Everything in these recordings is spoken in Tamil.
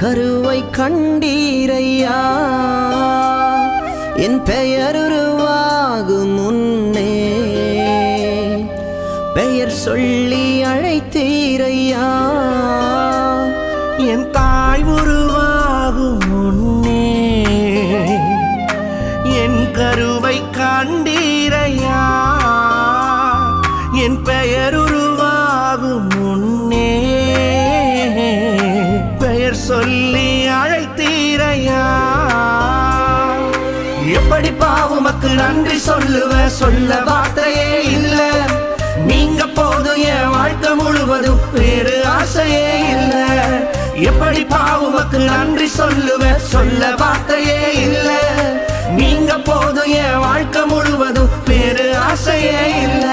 கருவை கண்டீரையா என் பெயர் உருவாகும் முன்னே பெயர் சொல்லி அழைத்தீரையா என் தாய் உருவாகும் முன்னே என் கருவை கண்டீரையா என் பெயர் உருவாகும் முன்னே பெயர் சொல்லி அழைத்தீரையா எப்படி பாவுமக்கு நன்றி சொல்லுவ சொல்ல வார்த்தையே இல்ல நீங்க போதும் என் வாழ்க்கை முழுவதும் வேறு ஆசையே இல்ல எப்படி பாவுமக்கு நன்றி சொல்லுவ சொல்ல வார்த்தையே இல்ல நீங்க போதும் என் வாழ்க்கை முழுவதும் வேறு ஆசையே இல்ல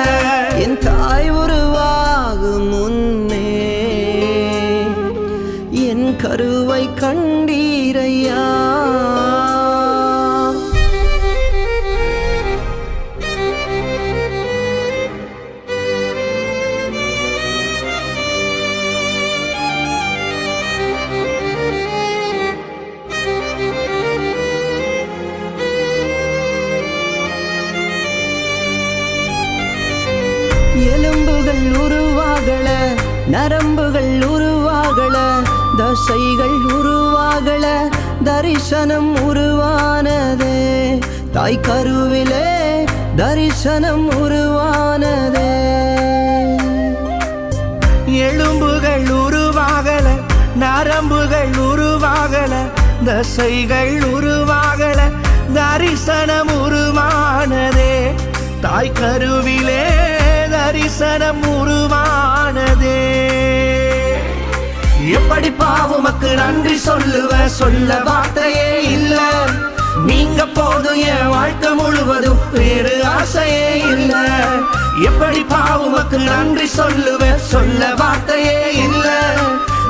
என் தாய் உருவாகும் முன்னே என் கருவை கண்டீரையா எலும்புகள் உருவாகல நரம்புகள் உருவாகல தசைகள் உருவாகல தரிசனம் உருவானதே தாய் கருவிலே தரிசனம் உருவானதே எலும்புகள் உருவாகல நரம்புகள் உருவாகல தசைகள் உருவாகல தரிசனம் உருவானதே தாய் கருவிலே தரிசனம் உருவானதே எப்படி பாவுமக்கு நன்றி சொல்லுவ சொல்ல வார்த்தையே இல்ல நீங்க போதும் என் வாழ்க்கை முழுவதும் வேறு ஆசையே இல்ல எப்படி பாவுமக்கு நன்றி சொல்லுவ சொல்ல வார்த்தையே இல்ல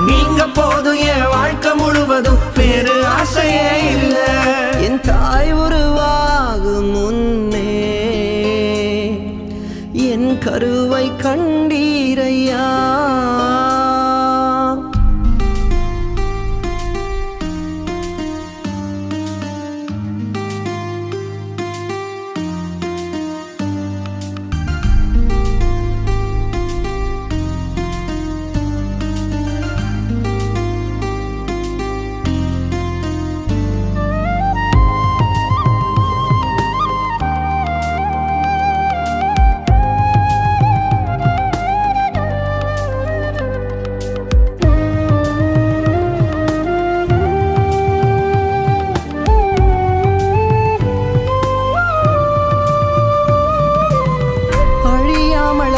நீங்க போதும் என் வாழ்க்கை முழுவதும் வேறு ஆசையே இல்ல என் தாய் உருவாகும் முன்னே என் கருவை கண்டீரையா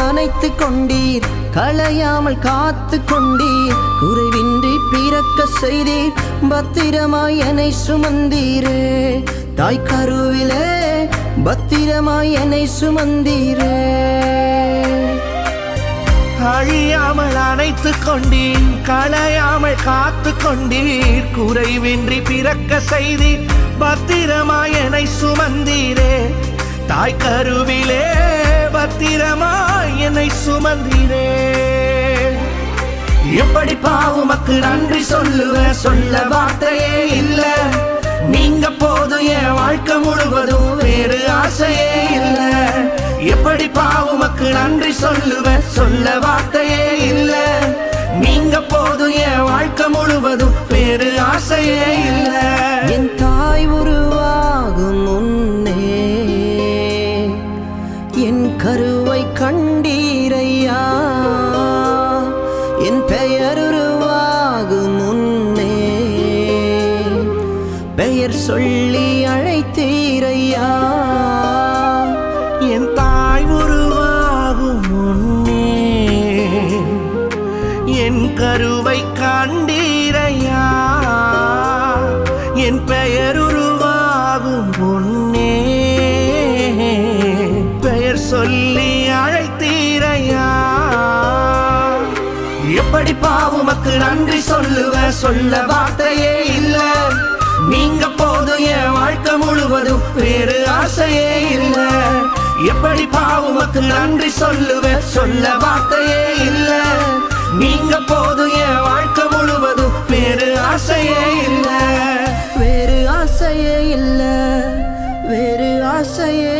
அணைத்து கொண்டீர் களையாமல் காத்து கொண்டீர் குறைவின்றி பிறக்க செய்தீர் பத்திரமாய் என்னை சுமந்தீரே தாய் கருவிலே பத்திரமாய் என்னை சுமந்தீரே அழியாமல் அணைத்து கொண்டீர் களையாமல் காத்து கொண்டீர் குறைவின்றி பிறக்க செய்தீர் பத்திரமாய் என்னை சுமந்தீரே தாய் கருவிலே பத்திரமாய் என்னை சுமந்தீரே எப்படி பாவுமக்கு நன்றி சொல்லுவ சொல்ல வார்த்தையே இல்ல நீங்க போதும் என் வாழ்க்கை முழுவதும் வேறு ஆசையே இல்ல எப்படி பாவுமக்கு நன்றி சொல்லுவ சொல்ல வார்த்தையே இல்ல நீங்க போதும் என் வாழ்க்கை முழுவதும் வேறு ஆசையே இல்ல என் தாய் உருவாகும் முன்னே என் கருவை கண்டீரையா என் பெயர் உருவாகும் முன்னே பெயர் சொல்லி அழைத்தீரையா என் தாய் உருவாகும் முன்னே என் கருவை கண்டீரையா என் பெயர் உருவாகும் முன்னே பெயர் சொல்லி அழைத்தீரையா எப்படி பாவுமக்கு நன்றி சொல்லுவ சொல்ல வார்த்தையே இல்ல நீங்க போதும் என் வாழ்க்கை முழுவதும் வேறு ஆசையே இல்ல எப்படி பாவுமக்கு நன்றி சொல்லுவ சொல்ல வார்த்தையே இல்ல நீங்க போதும் என் வாழ்க்கை முழுவதும் வேறு ஆசை ஆசையே இல்ல வேறு ஆசையே இல்ல வேறு ஆசையே